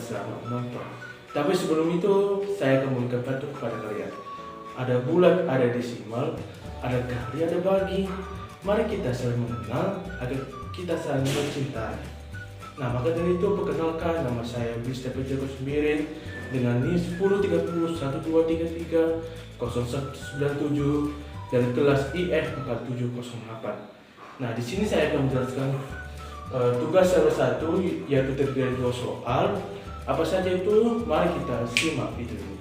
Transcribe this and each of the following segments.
selamat menonton. Tapi sebelum itu, saya akan memberikan pantun kepada kalian. Ada bulat, ada desimal, ada kali, ada bagi. Mari kita saling mengenal agar kita saling mencintai. Nah, maka dari itu perkenalkan, nama saya Mr. Pejago Sembirin dengan NIM 1030 1233 0197 dari kelas IF 4708. Nah, di sini saya akan menjelaskan tugas salah satu, yaitu terdiri dari 2 soal. Apa saja itu? Mari kita simak video ini.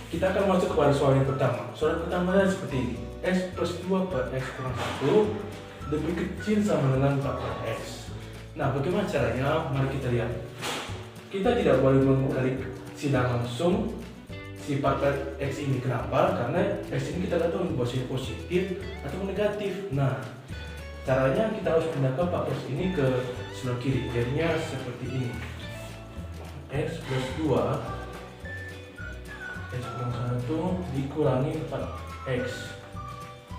Kita akan masuk kepada soal yang pertama. Soal pertama seperti ini. X plus 2 per X kurang 1 lebih kecil sama dengan 4 per X. Nah, bagaimana caranya? Mari kita lihat. Kita tidak boleh mengkali silang langsung si 4 per X ini. Kenapa? Karena X ini kita tahu bahwasanya positif atau negatif. Nah, caranya kita harus pindahkan 4 X ini ke sebelah kiri. Jadinya seperti ini. X plus 2 X kurang 1 dikurangi 4X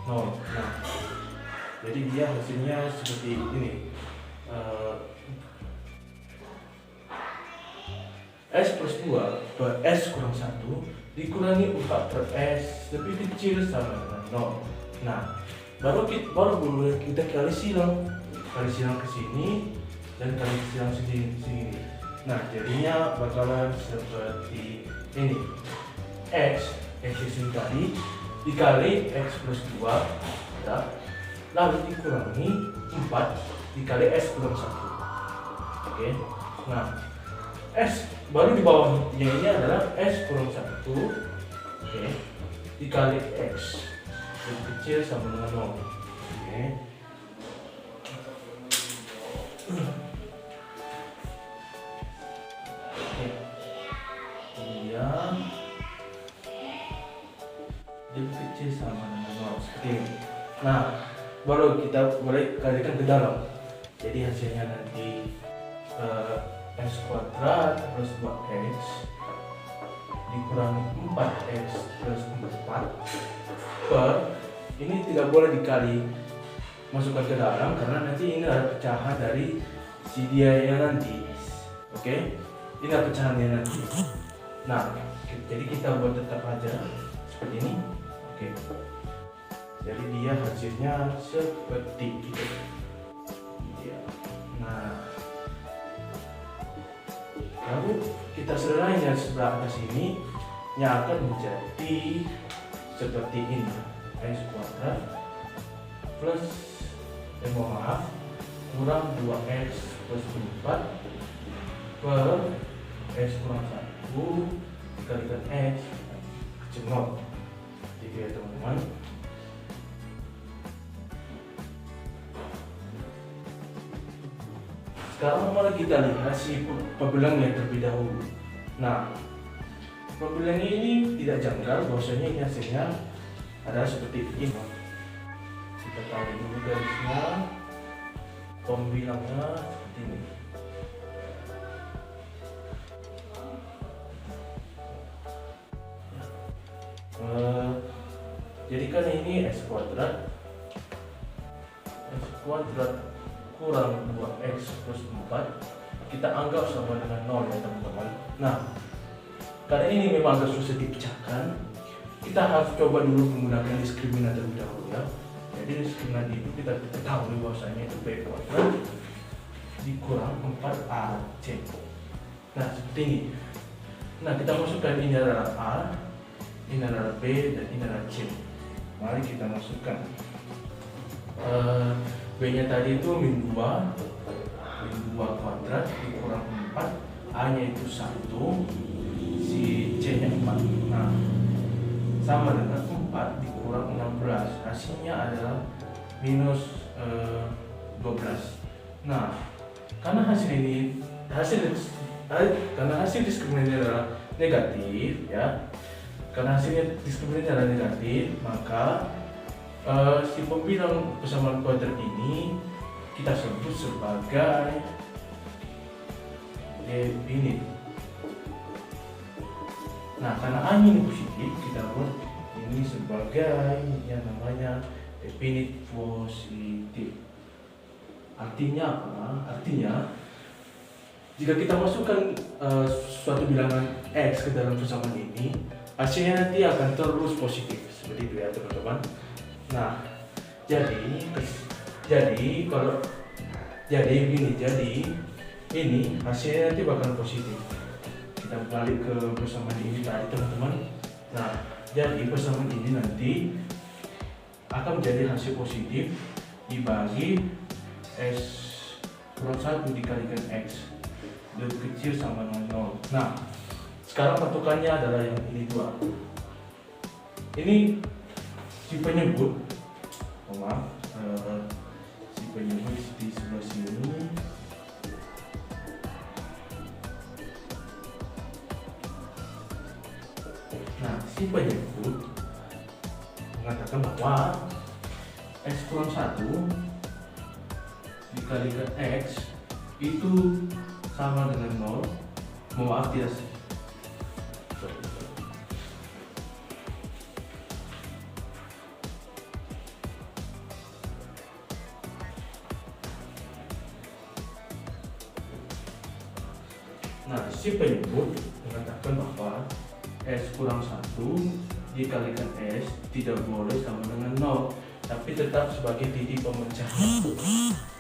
0. Nah, jadi dia hasilnya seperti ini. S plus 2 per S kurang 1 dikurangi 4 per S lebih kecil sama dengan 0. Nah, baru kita kali silang ke sini dan kali silang sini. Nah, jadinya bakalan seperti ini. X ini tadi dikali X plus 2 ya, lalu dikurangi 4 dikali S kurang 1. Oke. Nah, S baru di bawahnya ini adalah S kurang 1, oke, dikali X lebih kecil sama dengan 0. Oke. Kemudian lebih kecil sama dengan 0 seperti ini. Nah, baru kita boleh kalikan ke dalam. Jadi hasilnya nanti S kuadrat plus 2X dikurangi 4X plus 4 per, ini tidak boleh dikali masukkan ke dalam karena nanti ini ada pecahan dari si dianya nanti. Oke, ini ada pecahannya nanti. Nah, jadi kita buat tetap aja seperti ini. Oke, jadi dia hasilnya seperti itu ya. Nah, lalu kita sederhanakan sebelah atas ini yang akan menjadi seperti ini. X kuadrat plus kurang 2X plus 4 per X kurang 1 dikalikan X kecil 0. Jadi ya teman-teman, sekarang mari kita lihat si pembilangnya terlebih dahulu. Nah, pembilangnya ini tidak janggal, bahwasanya ini hasilnya adalah seperti ini. Kita tarik dulu garisnya, pembilangnya seperti ini. Jadikan ini X kuadrat kurang 2X plus 4 kita anggap sama dengan 0 ya teman-teman. Nah, karena ini memang agak susah dipecahkan, kita harus coba dulu menggunakan diskriminant terlebih dahulu ya. Jadi diskriminant itu kita ketahui bahwasanya itu B kuadrat dikurang 4AC. Nah, seperti ini. Nah, kita masukkan ini adalah A, ini adalah B, dan ini adalah C. Mari kita masukkan. B-nya tadi itu min 2 kuadrat dikurang 4, A-nya itu 1, si C-nya 4. Nah, sama dengan 4 dikurang 16, hasilnya adalah minus 12. Nah, karena hasil diskriminannya adalah negatif ya, karena hasilnya diskriminannya adalah negatif, maka si pembilang persamaan kuadrat ini kita sebut sebagai definit. Nah, karena A ini positif, kita buat ini sebagai yang namanya definite positif. Artinya apa? Artinya jika kita masukkan suatu bilangan X ke dalam persamaan ini, hasilnya nanti akan terus positif seperti itu ya teman-teman. Nah, jadi ini hasilnya nanti bakal positif. Kita balik ke persamaan ini tadi teman-teman. Nah, jadi persamaan ini nanti akan menjadi hasil positif dibagi S kurang 1 dikalikan X lebih kecil sama dengan 0. Nah, sekarang patokannya adalah yang ini dua. Ini si penyebut, si penyebut di sebelah sini. Nah, si penyebut mengatakan bahwa X kurang 1 dikalikan X itu sama dengan 0. Maaf tidak. Nah, si penyebut mengatakan bahwa S kurang 1 dikalikan S tidak boleh sama dengan 0, tapi tetap sebagai titik pemecahnya.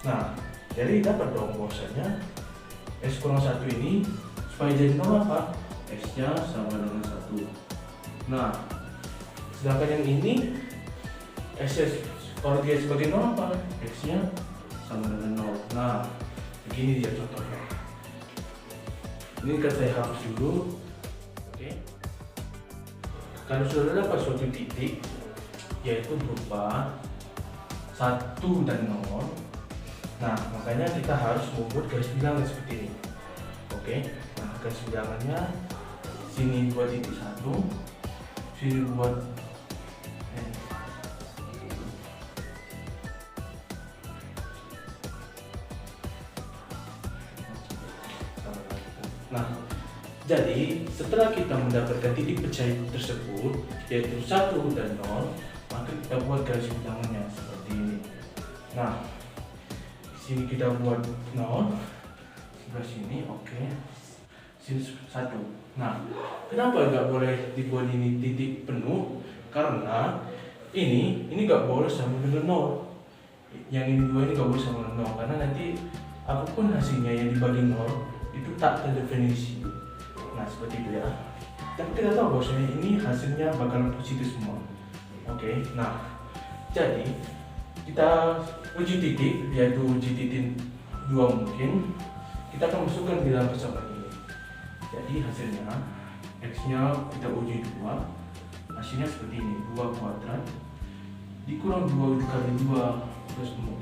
Nah, jadi dapat dong bahwasanya S kurang 1 ini supaya jadi 0 apa? X-nya sama dengan 1. Nah, sedangkan yang ini S kalau dia sebagai 0 apa? X-nya sama dengan 0. Nah, begini dia contohnya. Ini kan saya hapus dulu. Oke. Kalau sudah dapat suatu titik yaitu berupa 1 dan 0, nah makanya kita harus membuat garis bilangan seperti ini. Oke. Nah, garis bilangannya sini buat titik 1, sini buat Nah, jadi setelah kita mendapatkan titik pecah tersebut yaitu 1 dan 0, maka kita buat garis bilangannya seperti ini. Nah, sini kita buat 0, sebelah sini, oke. Sini 1. Nah, kenapa nggak boleh dibuat ini titik penuh? Karena ini nggak boleh sama dengan 0. Yang ini dua ini nggak boleh sama dengan 0, karena nanti apapun hasilnya yang dibagi 0 itu tak terdefinisi. Nah, seperti itu ya. Dan kita tahu bahwasanya ini hasilnya bakalan positif semua. Oke. Nah, jadi kita uji titik, yaitu uji titik 2 mungkin kita akan masukkan di dalam persamaan ini. Jadi hasilnya X-nya kita uji 2, hasilnya seperti ini, 2 kuadrat dikurang 2 dikali 2 plus 4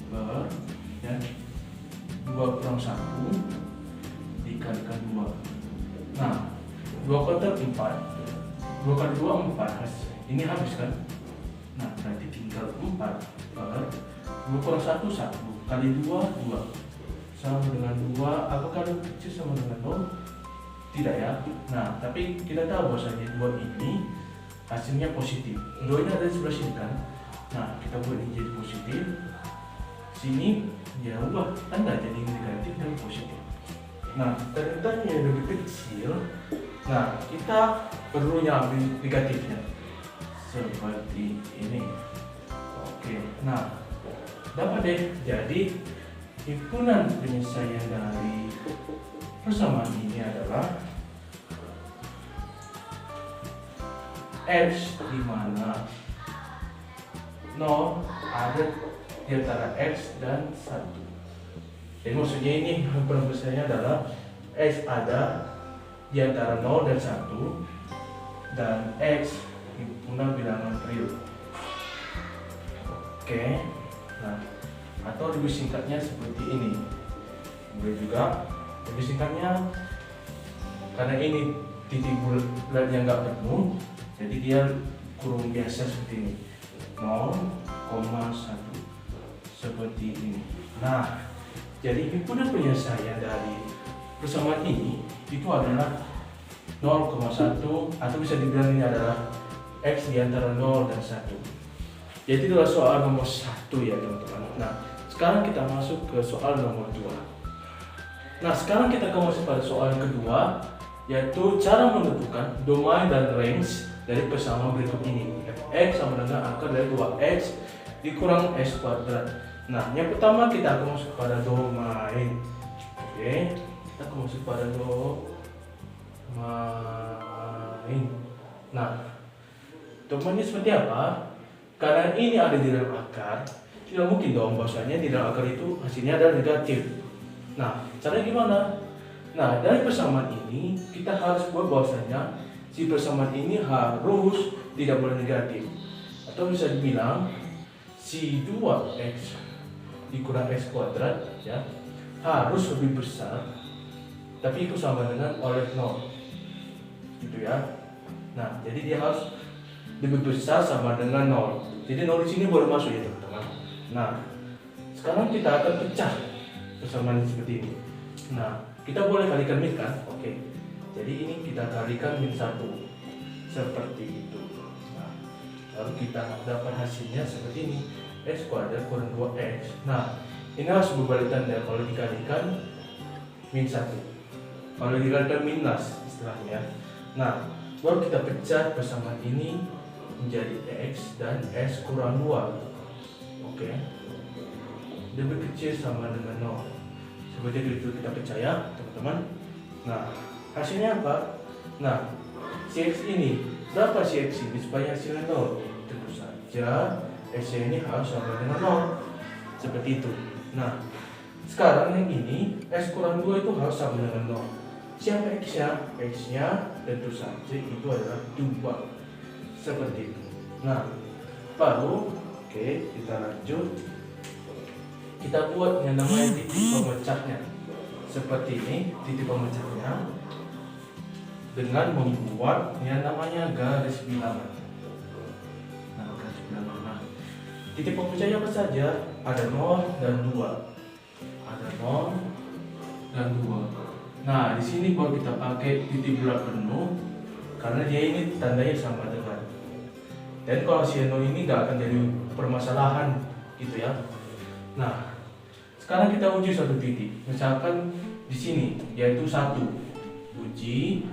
per dan 2 kurang 1 dikalikan 2. Nah, 2 kuadrat 4, 2 kali 2 4, ini habis kan? Nah, berarti tinggal 4 per 2 kurang 1 1 kali 2 2 sama dengan 2. Apakah lebih kecil sama dengan 0? Tidak ya. Nah, tapi kita tahu bahwasanya 2 ini hasilnya positif. 2 ini ada di sebelah sini kan? Nah, kita buat ini jadi positif. Sini ya ubah tanda jadi negatif dan positif. Nah, ternyata yang lebih kecil, nah kita perlunya ambil negatifnya seperti ini. Oke, nah dapat deh. Jadi himpunan penyelesaian dari persamaan ini adalah X di mana 0 ada di antara X dan 1. Jadi maksudnya ini himpunan penyelesaiannya adalah X ada di antara 0 dan 1 dan X himpunan bilangan real. Oke. Nah, atau lebih singkatnya seperti ini. Boleh juga lebih singkatnya karena ini titik bulat yang nggak penuh, jadi dia kurung biasa seperti ini, 0,1 seperti ini. Nah, jadi himpunan penyelesaian dari persamaan ini itu adalah 0,1 atau bisa dibilang ini adalah X di antara 0 dan 1. Jadi itulah soal nomor 1 ya teman-teman. Nah, sekarang kita masuk ke soal nomor 2. Nah, sekarang kita akan masuk pada soal yang kedua, yaitu cara menentukan domain dan range dari persamaan berikut ini. Fx sama dengan akar dari 2x dikurang x kuadrat. Nah, yang pertama kita akan masuk pada domain. Oke, kita akan masuk pada domain. Nah, domainnya seperti apa? Karena ini ada di dalam akar, tidak mungkin dong bahwasanya di dalam akar itu hasilnya adalah negatif. Nah, caranya gimana? Nah, dari persamaan ini kita harus buat bahwasanya si persamaan ini harus tidak boleh negatif. Atau bisa dibilang si 2x dikurang x kuadrat ya harus lebih besar, tapi itu sama dengan oleh 0. Gitu ya. Nah, jadi dia harus lebih besar sama dengan 0. Jadi 0 di sini boleh masuk ya teman-teman. Nah, sekarang kita akan pecah persamaan seperti ini. Nah, kita boleh kalikan min kan? Oke. Jadi ini kita kalikan min 1. Seperti itu. Nah, lalu kita dapat hasilnya seperti ini. X kuadrat kurang 2x. Nah, ini harus berbalik tanda kalau dikalikan min 1. Kalau dikalikan minus istilahnya. Nah, baru kita pecah persamaan ini menjadi x dan x kurang 2. Oke. Lebih kecil sama dengan 0. Seperti itu kita percaya teman-teman. Nah, hasilnya apa? Nah, si x ini berapa si x ini supaya hasilnya 0? Tentu saja x ini harus sama dengan 0. Seperti itu. Nah, sekarang yang ini x kurang 2 itu harus sama dengan 0. Siapa x-nya? X-nya tentu saja itu adalah 2. Seperti itu. Nah, baru oke, kita lanjut. Kita buat yang namanya titik pemecahnya. Seperti ini titik pemecahnya dengan membuat yang namanya garis bilangan. Nah, garis bilangan. Nah, titik pemecahnya apa saja? Ada 0 dan 2. Ada 0 dan 2. Nah, di sini baru kita pakai titik bulat penuh karena dia ini tandanya sama dengan. Dan kalau si 0 ini nggak akan jadi permasalahan gitu ya. Nah, sekarang kita uji satu titik. Misalkan di sini yaitu 1. Uji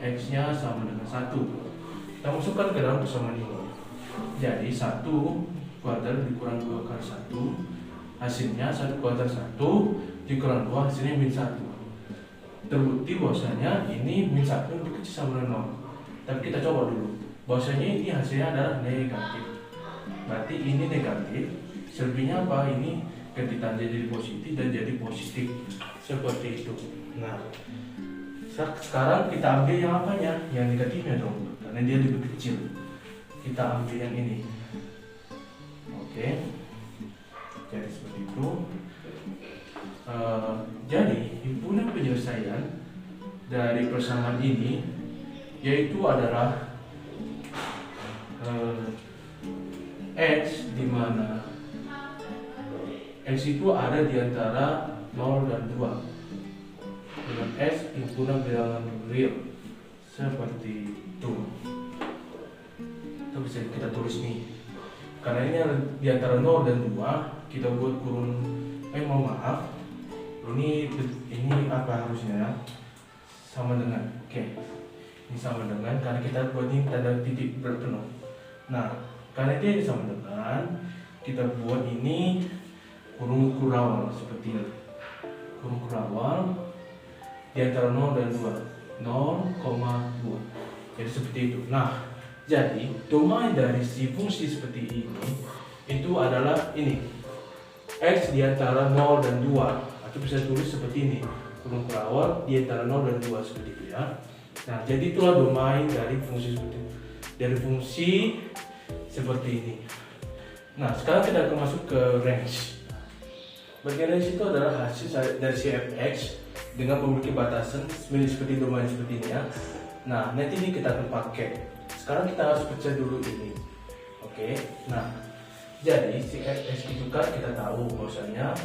x-nya sama dengan 1. Kita masukkan ke dalam persamaan ini. Jadi 1 kuadrat dikurang 2 kali 1. Hasilnya 1 kuadrat 1 dikurang 2 hasilnya min 1. Terbukti bahwasanya ini min 1 lebih kecil sama dengan 0. Tapi kita coba dulu. Bahwasanya ini hasilnya adalah negatif. Berarti ini negatif. Selebihnya apa? Ini ganti tanda jadi positif dan jadi positif. Seperti itu. Nah, sekarang kita ambil yang apanya? Yang negatifnya dong. Karena dia lebih kecil. Kita ambil yang ini. Oke. Jadi seperti itu. Jadi himpunan penyelesaian dari persamaan ini yaitu adalah x di mana x itu ada di antara 0 dan 2 dengan x himpunan bilangan real seperti itu. Itu bisa kita tulis nih. Karena ini di antara 0 dan 2 kita buat kurung mohon maaf. Ini apa harusnya sama dengan ini sama dengan karena kita buat ini tanda titik berpenuh. Nah, karena ini sama dengan kita buat ini kurung kurawal seperti ini. Kurung kurawal di antara 0 dan 2 0,2. Jadi seperti itu. Nah, jadi domain dari si fungsi seperti ini itu adalah ini x di antara 0 dan 2, atau bisa tulis seperti ini kurung kurawal di antara 0 dan 2 seperti itu ya. Nah, jadi itulah domain dari fungsi seperti itu. Dari fungsi seperti ini. Nah, sekarang kita akan masuk ke range. Bagian range itu adalah hasil dari si fx dengan memiliki batasan seperti domain seperti ini ya. Nah, nanti ini kita akan pakai. Sekarang kita harus pecah dulu ini. Oke. Nah, jadi si fx itu kan kita tahu bahwasanya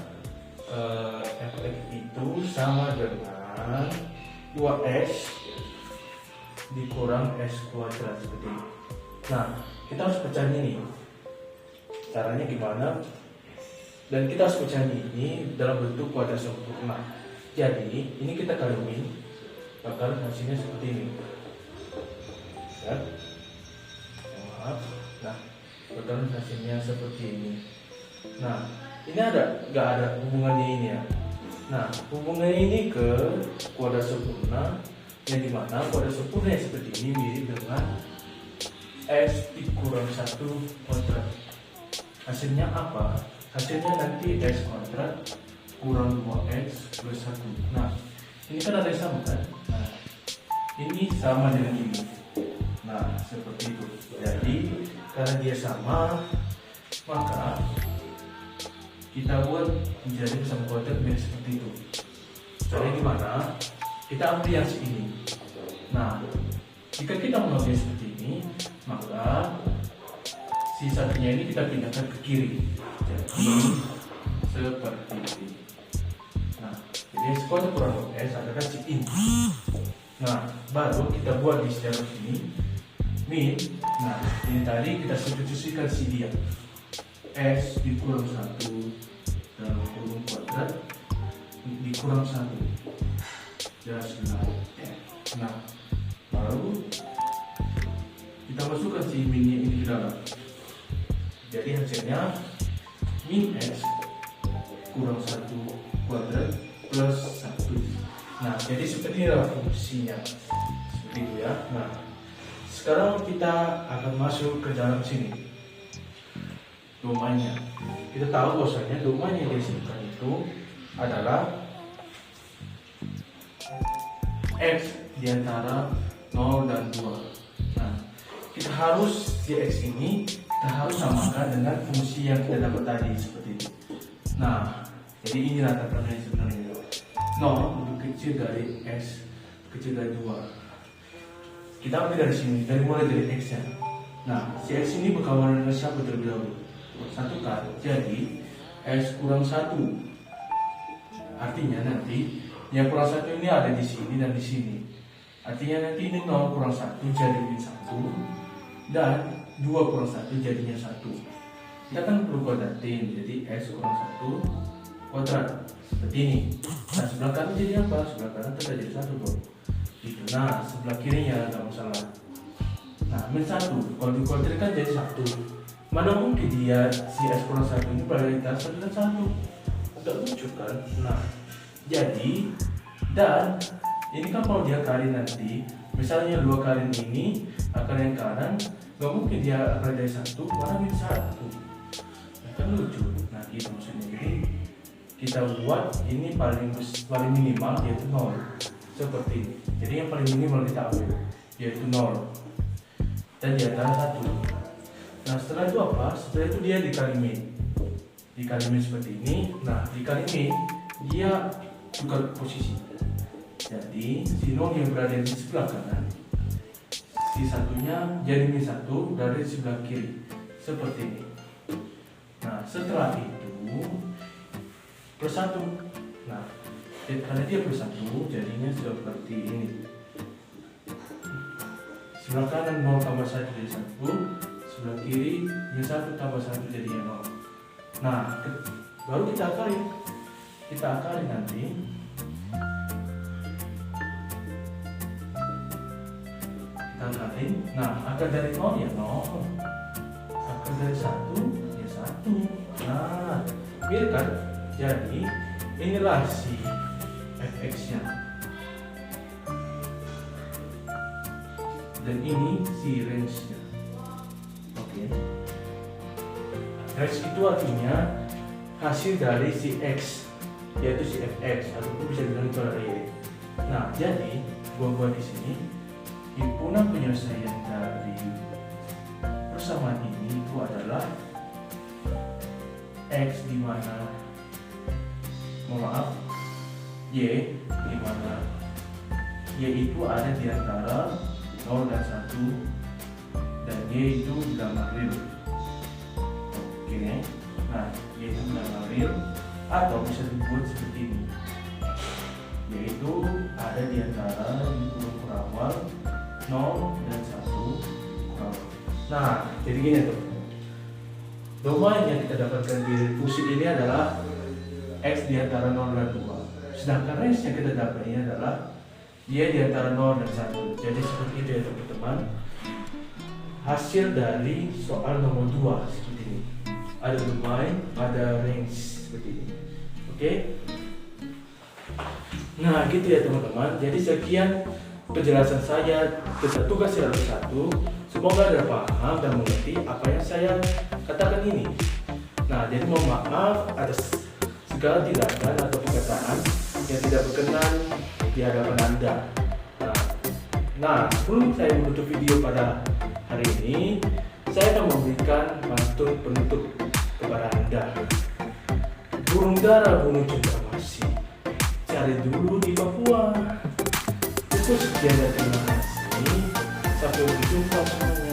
fx itu sama dengan 2x dikurang x kuadrat seperti ini. Nah, kita harus pecahin ini. Caranya gimana? Dan kita harus pecahin ini dalam bentuk kuadrat sempurna. Jadi, ini kita kaliin, bakal hasilnya seperti ini. Ya. Maaf. Nah, bakal hasilnya seperti ini. Nah, ini nggak ada hubungannya ini ya. Nah, hubungannya ini ke kuadrat sempurna, yang dimana kuadrat sempurna yang seperti ini mirip dengan X dikurang 1 kuadrat. Hasilnya apa? Hasilnya nanti X kuadrat kurang 2X plus 1. Nah, ini kan ada yang sama kan? Nah, ini sama dengan ini. Nah, seperti itu. Jadi, karena dia sama, maka kita buat menjadi bersama kuadrat mirip seperti itu. Caranya gimana? Kita ambil yang ini. Nah, jika kita mengambil seperti ini, maka si satunya ini kita pindahkan ke kiri. Jadi seperti ini. Nah, jadi kuadrat kurang S adalah si ini. Nah, baru kita buat di sejarah sini min. Nah, ini tadi kita substitusikan si dia. S dikurang 1 dalam kurung kuadrat dikurang 1 dan sebelah. Nah, baru kita masukkan si minnya ini ke dalam. Jadi hasilnya min S kurang 1 kuadrat plus 1. Nah, jadi seperti inilah fungsinya. Seperti itu ya. Nah, sekarang kita akan masuk ke dalam sini. Domainnya. Kita tahu bahwasanya domain yang disebutkan itu adalah X diantara 0 dan 2. Nah, kita harus si X ini kita harus samakan dengan fungsi yang kita dapat tadi seperti itu. Nah, jadi inilah tatanan sebenarnya. 0 lebih kecil dari X kecil dari 2. Kita ambil dari sini, mulai dari X nya. Nah, si X ini berkawan dengan siapa terlebih dahulu? Satukan, jadi X kurang 1. Artinya nanti yang kurang 1 ini ada di sini dan di sini. Artinya nanti ini 0 kurang 1 jadinya 1 dan 2 kurang 1 jadinya 1. Kita kan perlu kuadratin, jadi X kurang 1 kuadrat seperti ini. Nah, sebelah kanan jadi apa? Sebelah kanan tetap jadi 1 dong. Gitu. Nah, sebelah kirinya nggak masalah. Nah, min 1 kalau dikuadratkan jadi 1. Mana mungkin dia si S kurang 1 ini probabilitas 1 dan 1. Agak lucu kan? Nah, jadi dan ini kan kalau dia kali nanti, misalnya 2 kali ini akan yang kanan, nggak mungkin dia akan dari 1 karena min 1. Nah, kan lucu. Nah, gitu maksudnya. Jadi kita buat ini paling minimal yaitu 0 seperti ini. Jadi yang paling minimal kita ambil yaitu 0 dan di antara 1. Nah, setelah itu apa? Setelah itu dia dikali min seperti ini. Nah, dikali min dia tukar posisi. Jadi si 0 yang berada di sebelah kanan, si satunya jadi min 1 berada di sebelah kiri seperti ini. Nah, setelah itu plus 1. Nah, karena dia plus 1 jadinya seperti ini. Sebelah kanan 0 tambah 1 jadi 1, sebelah kiri min 1 tambah 1 jadinya 0. Nah, baru kita akali nanti. Kita akali. Nah, akar dari 0 ya 0, akar dari 1 ya 1. Nah, mirip kan? Jadi inilah si fx nya dan ini si range nya. Oke. Range itu artinya hasil dari si x, yaitu si fx, ataupun bisa dibilang itu adalah y. Nah, jadi buat di sini himpunan penyelesaian dari persamaan ini itu adalah x di mana y di mana y itu ada di antara 0 dan 1 dan y itu bilangan real. Oke. Nah, y itu bilangan real atau bisa dibuat seperti ini, yaitu ada di antara kurung awal 0 dan 1 kurang. Nah, jadi gini tuh. Domain yang kita dapatkan di fungsi ini adalah X di antara 0 dan 2. Sedangkan range yang kita dapat ini adalah dia di antara 0 dan 1. Jadi seperti itu ya teman-teman. Hasil dari soal nomor 2 seperti ini. Ada domain, ada range seperti ini. Oke? Nah, gitu ya teman-teman. Jadi sekian penjelasan saya tentang tugas yang 1. Semoga Anda paham dan mengerti apa yang saya katakan ini. Nah, jadi mohon maaf atas segala tindakan atau perkataan yang tidak berkenan di hadapan Anda. Nah, sebelum saya menutup video pada hari ini, saya akan memberikan pantun penutup kepada Anda. Burung dara burung cendrawasih, cari dulu di Papua. Itu sekian dan terima kasih. Sampai berjumpa semuanya.